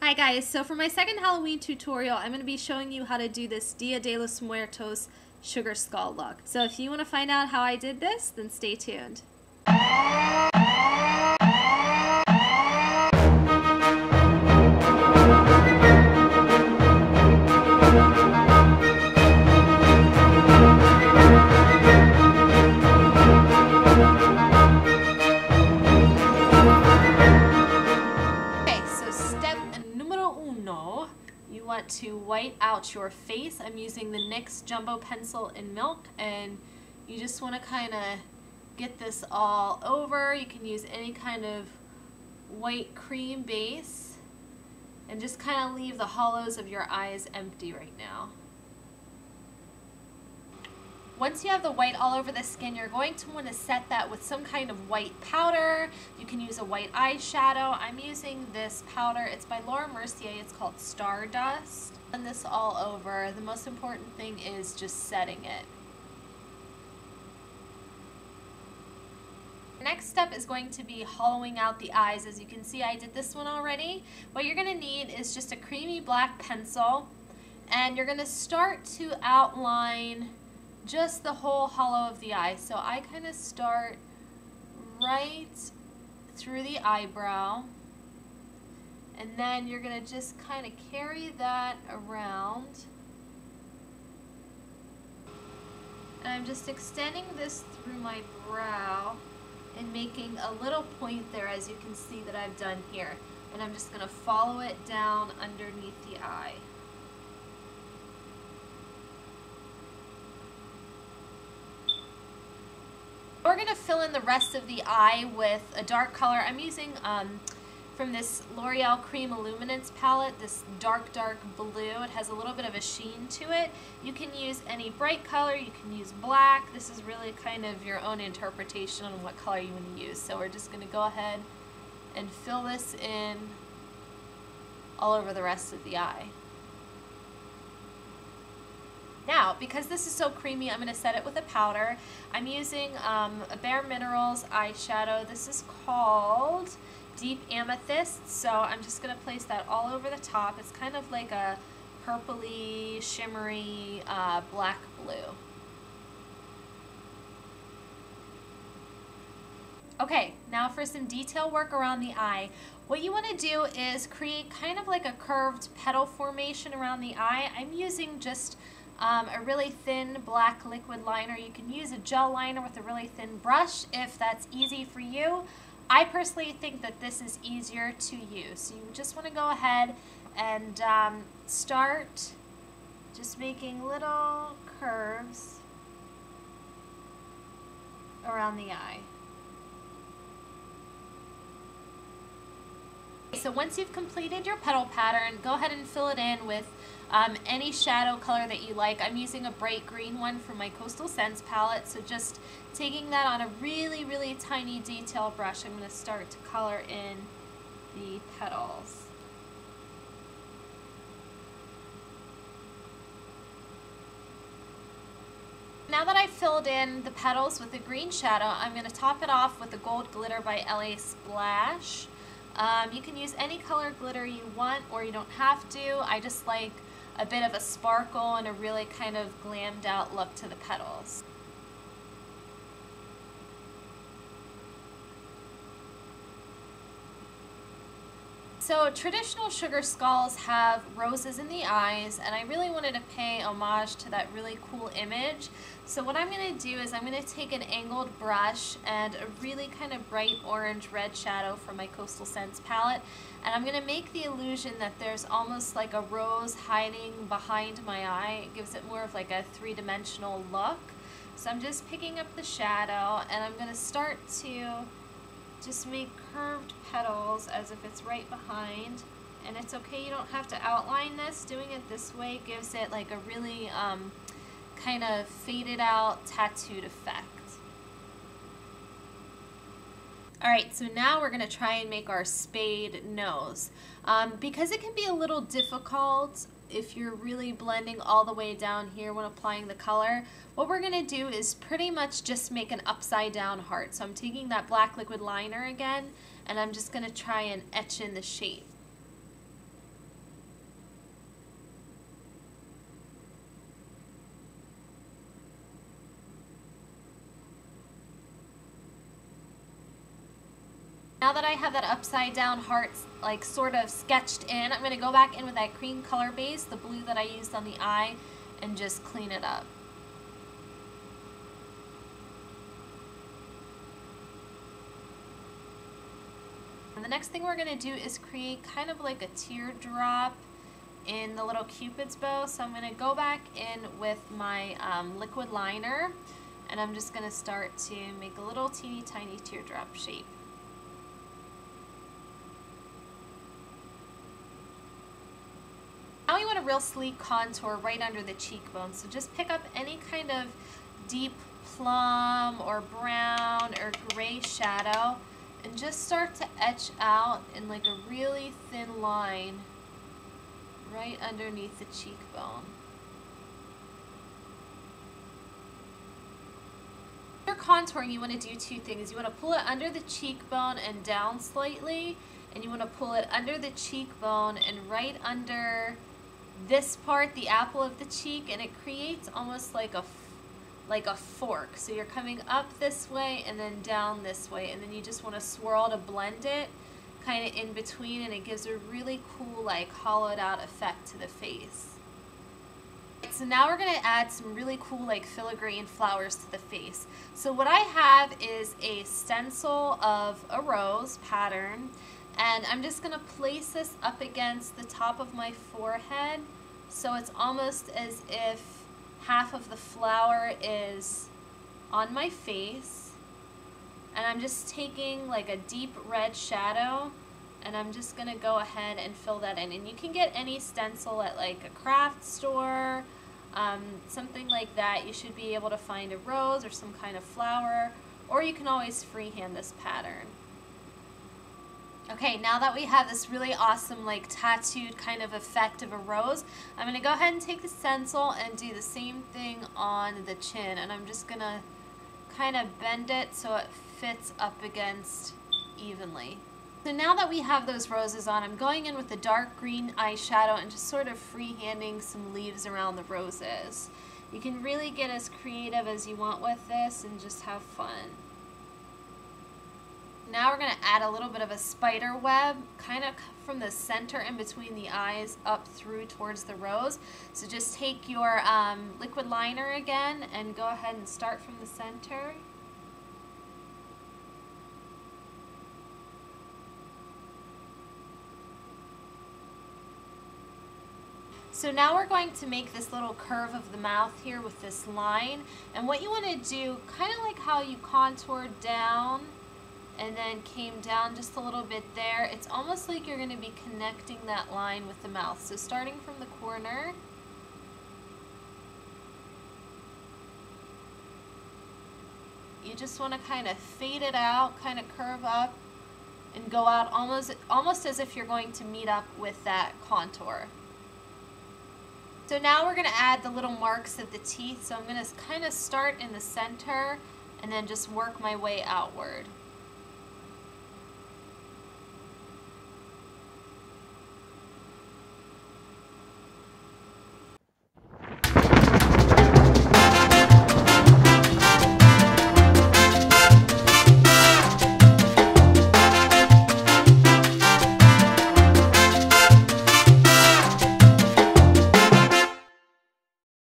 Hi guys, so for my second Halloween tutorial, I'm going to be showing you how to do this Dia de los Muertos sugar skull look. So if you want to find out how I did this, then stay tuned. You want to white out your face. I'm using the NYX Jumbo Pencil in Milk, and you just want to kind of get this all over. You can use any kind of white cream base and just kind of leave the hollows of your eyes empty right now. Once you have the white all over the skin, you're going to want to set that with some kind of white powder. You can use a white eyeshadow. I'm using this powder. It's by Laura Mercier. It's called Stardust. And this all over. The most important thing is just setting it. Next step is going to be hollowing out the eyes. As you can see, I did this one already. What you're going to need is just a creamy black pencil, and you're going to start to outline just the whole hollow of the eye. So I kind of start right through the eyebrow, and then you're going to just kind of carry that around. And I'm just extending this through my brow and making a little point there, as you can see that I've done here. And I'm just going to follow it down underneath the eye. We're going to fill in the rest of the eye with a dark color. I'm using from this L'Oreal Cream Illuminance palette, this dark blue. It has a little bit of a sheen to it. You can use any bright color, you can use black. This is really kind of your own interpretation on what color you want to use. So we're just going to go ahead and fill this in all over the rest of the eye. Now, because this is so creamy, I'm going to set it with a powder. I'm using a Bare Minerals eyeshadow. This is called Deep Amethyst, so I'm just going to place that all over the top. It's kind of like a purpley, shimmery, black blue. Okay, now for some detail work around the eye. What you want to do is create kind of like a curved petal formation around the eye. I'm using just a really thin black liquid liner. You can use a gel liner with a really thin brush if that's easy for you. I personally think that this is easier to use. So you just want to go ahead and start just making little curves around the eye. So once you've completed your petal pattern, go ahead and fill it in with any shadow color that you like. I'm using a bright green one from my Coastal Scents palette, so just taking that on a really tiny detail brush, I'm going to start to color in the petals. Now that I've filled in the petals with the green shadow, I'm going to top it off with the Gold Glitter by LA Splash. You can use any color glitter you want, or you don't have to. I just like a bit of a sparkle and a really kind of glammed out look to the petals. So traditional sugar skulls have roses in the eyes, and I really wanted to pay homage to that really cool image. So what I'm going to do is I'm going to take an angled brush and a really kind of bright orange red shadow from my Coastal Scents palette, and I'm going to make the illusion that there's almost like a rose hiding behind my eye. It gives it more of like a three-dimensional look. So I'm just picking up the shadow, and I'm going to start to just make curved petals as if it's right behind. And it's okay, you don't have to outline this. Doing it this way gives it like a really kind of faded out, tattooed effect. Alright, so now we're going to try and make our spade nose. Because it can be a little difficult if you're really blending all the way down here when applying the color, what we're going to do is pretty much just make an upside down heart. So I'm taking that black liquid liner again, and I'm just going to try and etch in the shape. Now that I have that upside down heart like sort of sketched in, I'm going to go back in with that cream color base, the blue that I used on the eye, and just clean it up. And the next thing we're going to do is create kind of like a teardrop in the little Cupid's bow. So I'm going to go back in with my liquid liner, and I'm just going to start to make a little teeny tiny teardrop shape. Now we want a real sleek contour right under the cheekbone. So just pick up any kind of deep plum or brown or gray shadow and just start to etch out in like a really thin line right underneath the cheekbone. For contouring, you want to do two things. You want to pull it under the cheekbone and down slightly, and you want to pull it under the cheekbone and right under this part, the apple of the cheek, and it creates almost like a fork. So you're coming up this way and then down this way, and then you just want to swirl to blend it kind of in between, and it gives a really cool like hollowed out effect to the face. So now we're going to add some really cool like filigree flowers to the face. So what I have is a stencil of a rose pattern, and I'm just going to place this up against the top of my forehead, so it's almost as if half of the flower is on my face. And I'm just taking like a deep red shadow, and I'm just going to go ahead and fill that in. And you can get any stencil at like a craft store, something like that. You should be able to find a rose or some kind of flower, or you can always freehand this pattern. Okay, now that we have this really awesome like tattooed kind of effect of a rose, I'm going to go ahead and take the stencil and do the same thing on the chin, and I'm just going to kind of bend it so it fits up against evenly. So now that we have those roses on, I'm going in with the dark green eyeshadow and just sort of freehanding some leaves around the roses. You can really get as creative as you want with this and just have fun. Now we're going to add a little bit of a spider web kind of from the center in between the eyes up through towards the rose. So just take your liquid liner again and go ahead and start from the center. So now we're going to make this little curve of the mouth here with this line. And what you want to do, kind of like how you contoured down and then came down just a little bit there, it's almost like you're going to be connecting that line with the mouth. So starting from the corner, you just want to kind of fade it out, kind of curve up and go out almost as if you're going to meet up with that contour. So now we're going to add the little marks of the teeth. So I'm going to kind of start in the center and then just work my way outward.